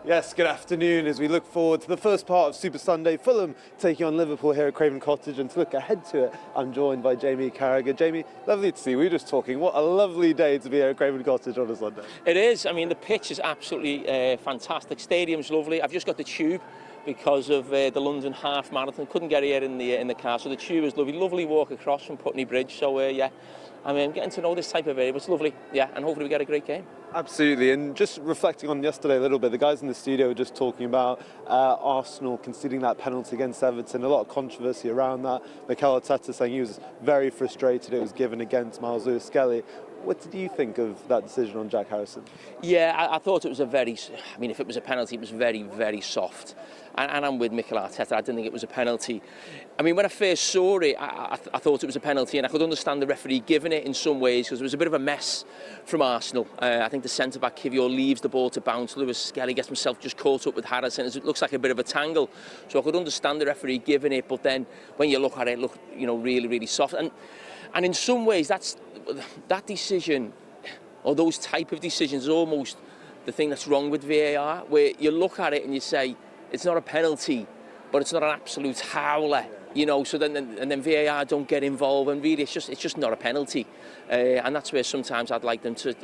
Yes, good afternoon as we look forward to the first part of Super Sunday. Fulham taking on Liverpool here at Craven Cottage, and to look ahead to it, I'm joined by Jamie Carragher. Jamie, lovely to see you. We were just talking. What a lovely day to be here at Craven Cottage on a Sunday. It is. I mean, the pitch is absolutely fantastic. Stadium's lovely. I've just got the tube because of the London half marathon. Couldn't get here in the car, so the tube is lovely. Lovely walk across from Putney Bridge. So yeah, I mean, getting to know this type of area, but it's lovely. Yeah, and hopefully we get a great game. Absolutely, and just reflecting on yesterday a little bit, the guys in the studio were just talking about Arsenal conceding that penalty against Everton. A lot of controversy around that. Mikel Arteta saying he was very frustrated it was given against Miles Lewis-Skelly. What did you think of that decision on Jack Harrison? Yeah, I thought it was if it was a penalty, it was very, very soft. And I'm with Mikel Arteta, I didn't think it was a penalty. I mean, when I first saw it, I thought it was a penalty, and I could understand the referee giving it in some ways, because it was a bit of a mess from Arsenal. I think the centre-back, Kivior, leaves the ball to bounce. Lewis-Skelly gets himself just caught up with Harrison. It looks like a bit of a tangle. So I could understand the referee giving it, but then when you look at it looked, really, really soft. And in some ways, that decision, or those type of decisions, is almost the thing that's wrong with VAR, where you look at it and you say, it's not a penalty, but it's not an absolute howler, so then VAR don't get involved, and really it's just not a penalty. And that's where sometimes I'd like them to,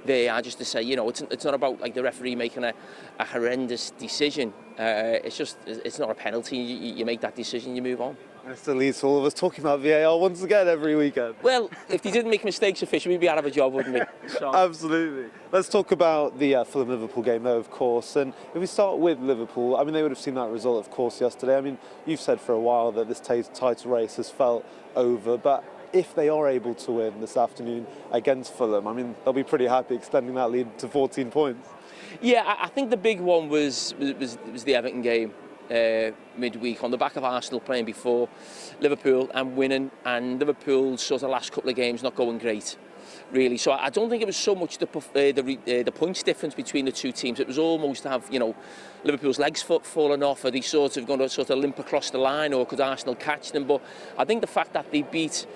VAR just to say, it's not about like the referee making a horrendous decision. It's not a penalty. You make that decision, you move on. And it still leads to all of us talking about VAR once again every weekend. Well, if they didn't make mistakes officially, we'd be out of a job, wouldn't we? So. Absolutely. Let's talk about the Fulham-Liverpool game, though, of course. And if we start with Liverpool, I mean, they would have seen that result, of course, yesterday. I mean, you've said for a while that this title race has felt over, but if they are able to win this afternoon against Fulham, I mean, they'll be pretty happy extending that lead to 14 points. Yeah, I think the big one was the Everton game. Midweek on the back of Arsenal playing before Liverpool and winning, and Liverpool's sort of last couple of games not going great, really. So I don't think it was so much the points difference between the two teams. It was almost to have Liverpool's legs fallen off, or they sort of going to sort of limp across the line, or could Arsenal catch them? But I think the fact that they beat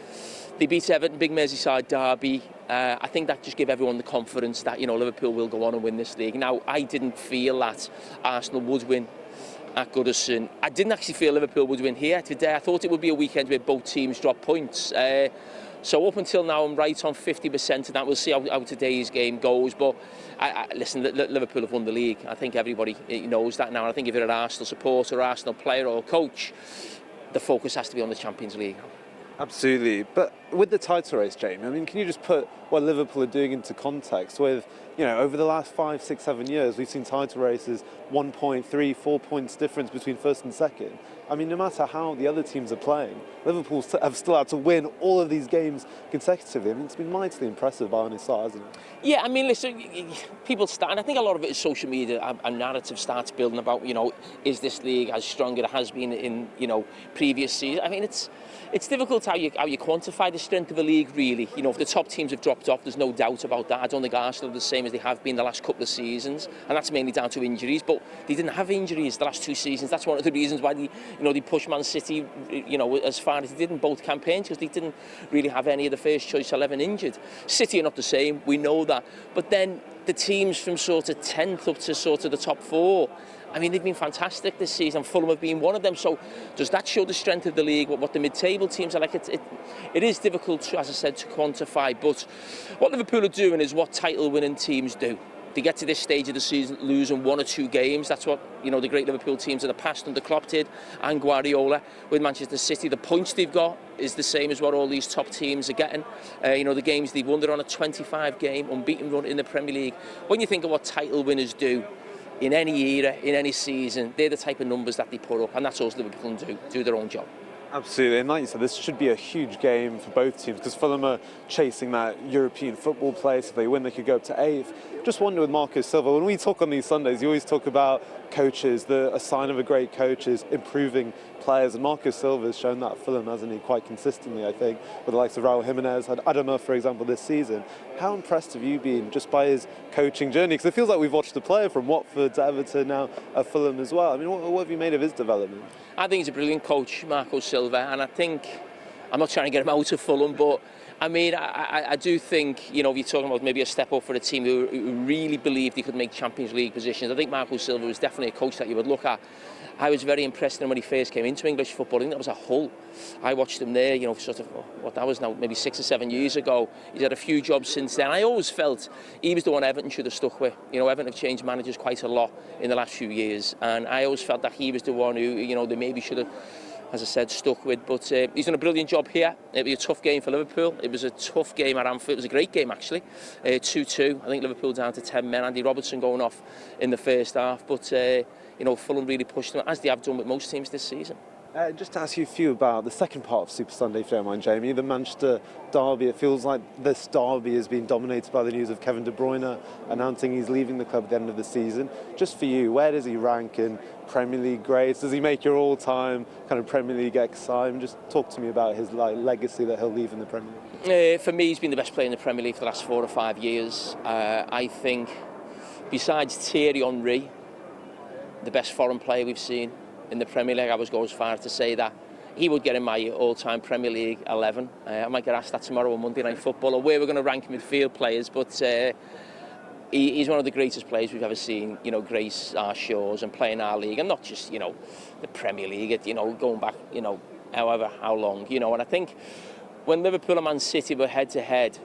Everton, big Merseyside derby, I think that just gave everyone the confidence that Liverpool will go on and win this league. Now, I didn't feel that Arsenal would win at Goodison. I didn't actually feel Liverpool would win here today. I thought it would be a weekend where both teams drop points. So up until now, I'm right on 50%, and that we'll see how today's game goes. But listen, Liverpool have won the league. I think everybody knows that now. And I think if you're an Arsenal supporter, Arsenal player or coach, the focus has to be on the Champions League. Absolutely. But with the title race, Jamie, I mean, can you just put what Liverpool are doing into context with, over the last 5, 6, 7 years, we've seen title races 1 point, 3, 4 points difference between first and second. I mean, no matter how the other teams are playing, Liverpool have still had to win all of these games consecutively. I mean, it's been mightily impressive by his side, hasn't it? Yeah, I mean, listen, people start, and I think a lot of it is social media, a narrative starts building about, is this league as strong as it has been in, previous seasons? I mean, it's difficult how you quantify the strength of a league, really. If the top teams have dropped off, there's no doubt about that. I don't think Arsenal are the same as they have been the last couple of seasons, and that's mainly down to injuries. But they didn't have injuries the last 2 seasons. That's one of the reasons why they pushed Man City, as far as they did in both campaigns, because they didn't really have any of the first choice 11 injured. City are not the same, we know that. But then the teams from sort of 10th up to sort of the top 4, I mean, they've been fantastic this season. Fulham have been one of them. So does that show the strength of the league, what the mid-table teams are like? It is difficult, to, as I said, to quantify. But what Liverpool are doing is what title-winning teams do. They get to this stage of the season losing 1 or 2 games. That's what the great Liverpool teams of the past under Klopp did, and Guardiola with Manchester City. The points they've got is the same as what all these top teams are getting. The games they've won, they're on a 25-game unbeaten run in the Premier League. When you think of what title winners do in any era, in any season, they're the type of numbers that they put up, and that's all Liverpool can do their own job. Absolutely, and like you said, this should be a huge game for both teams because Fulham are chasing that European football place. If they win, they could go up to 8th. Just wonder with Marco Silva, when we talk on these Sundays, you always talk about coaches. A sign of a great coach is improving players, and Marco Silva has shown that Fulham, hasn't he, quite consistently, I think, with the likes of Raul Jimenez, Adama, for example, this season. How impressed have you been just by his coaching journey? Because it feels like we've watched a player from Watford to Everton, now at Fulham as well. I mean, what have you made of his development? I think he's a brilliant coach, Marco Silva, and I think, I'm not trying to get him out of Fulham, but I mean, I do think, you know, if you're talking about maybe a step up for a team who really believed he could make Champions League positions, I think Marco Silva was definitely a coach that you would look at. I was very impressed with him when he first came into English football. I think that was a Hull. I watched him there, you know, sort of, what that was now, maybe 6 or 7 years ago. He's had a few jobs since then. I always felt he was the one Everton should have stuck with. You know, Everton have changed managers quite a lot in the last few years, and I always felt that he was the one who, you know, they maybe should have, as I said, stuck with. But he's done a brilliant job here. It was a tough game for Liverpool. It was a tough game at Anfield. It was a great game, actually. 2-2. I think Liverpool down to 10 men. Andy Robertson going off in the first half. But, you know, Fulham really pushed them, as they have done with most teams this season. Just to ask you a few about the second part of Super Sunday, if you don't mind, Jamie, the Manchester derby. It feels like this derby has been dominated by the news of Kevin De Bruyne announcing he's leaving the club at the end of the season. Just for you, where does he rank in Premier League grades? Does he make your all-time kind of Premier League excitement? Just talk to me about his legacy that he'll leave in the Premier League. For me, he's been the best player in the Premier League for the last 4 or 5 years. I think, besides Thierry Henry, the best foreign player we've seen in the Premier League, I would go as far as to say that he would get in my all-time Premier League 11. I might get asked that tomorrow on Monday Night Football, or where we're going to rank midfield players, but he's one of the greatest players we've ever seen, you know, grace our shores and play in our league, and not just, you know, the Premier League, you know, going back, you know, how long, you know. And I think when Liverpool and Man City were head-to-head,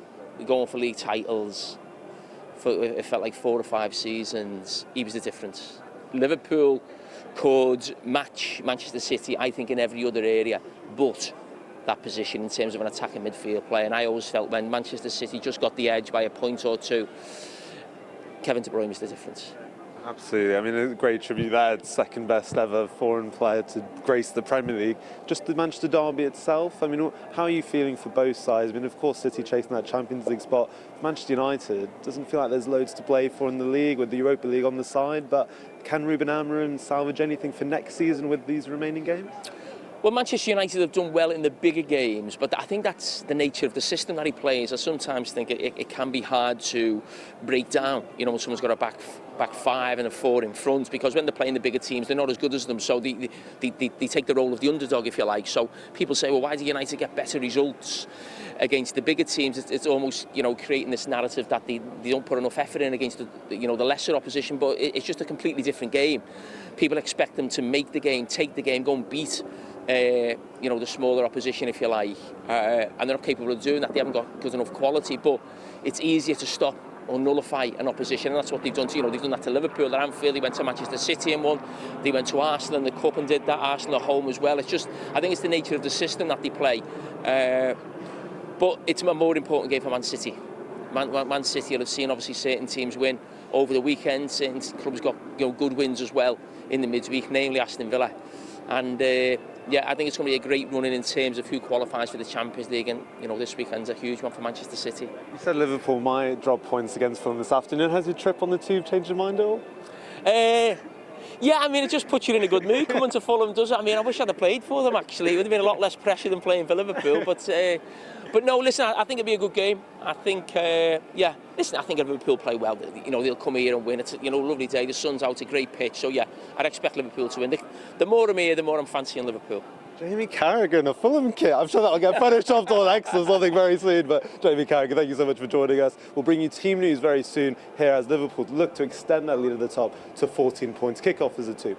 going for league titles, it felt like 4 or 5 seasons, he was the difference. Liverpool could match Manchester City, I think, in every other area, but that position in terms of an attacking midfield player. And I always felt when Manchester City just got the edge by a point or two, Kevin De Bruyne was the difference. Absolutely. I mean, a great tribute there. Second best ever foreign player to grace the Premier League. Just the Manchester derby itself, I mean, how are you feeling for both sides? I mean, of course, City chasing that Champions League spot. Manchester United doesn't feel like there's loads to play for in the league with the Europa League on the side, but can Ruben Amorim salvage anything for next season with these remaining games? Well, Manchester United have done well in the bigger games, but I think that's the nature of the system that he plays. I sometimes think it can be hard to break down, you know, when someone's got a back 5 and a 4 in front, because when they're playing the bigger teams, they're not as good as them, so they take the role of the underdog, if you like. So people say, well, why do United get better results against the bigger teams? It's almost, you know, creating this narrative that they don't put enough effort in against the lesser opposition, but it's just a completely different game. People expect them to make the game, take the game, go and beat the smaller opposition, if you like, and they're not capable of doing that. They haven't got good enough quality, but it's easier to stop or nullify an opposition, and that's what they've done. They've done that to Liverpool at Anfield. They went to Manchester City and won. They went to Arsenal in the Cup and did that. Arsenal at home as well. It's just, I think it's the nature of the system that they play, but it's a more important game for Man City. Man City will have seen obviously certain teams win over the weekend. Certain clubs got good wins as well in the midweek, namely Aston Villa. And I think it's going to be a great running in terms of who qualifies for the Champions League, and this weekend's a huge one for Manchester City. You said Liverpool might drop points against Fulham this afternoon. Has your trip on the tube changed your mind at all? Yeah, I mean, it just puts you in a good mood coming to Fulham, does it? I mean, I wish I'd have played for them, actually. It would have been a lot less pressure than playing for Liverpool. But no, listen, I think it'll be a good game. I think, I think if Liverpool play well, they'll come here and win. It's a lovely day. The sun's out, a great pitch. So, yeah, I'd expect Liverpool to win. The more I'm here, the more I'm fancying Liverpool. Jamie Carragher in a Fulham kit. I'm sure that'll get photoshopped on X or something very soon. But Jamie Carragher, thank you so much for joining us. We'll bring you team news very soon here as Liverpool look to extend their lead at the top to 14 points. Kick-off is a 2.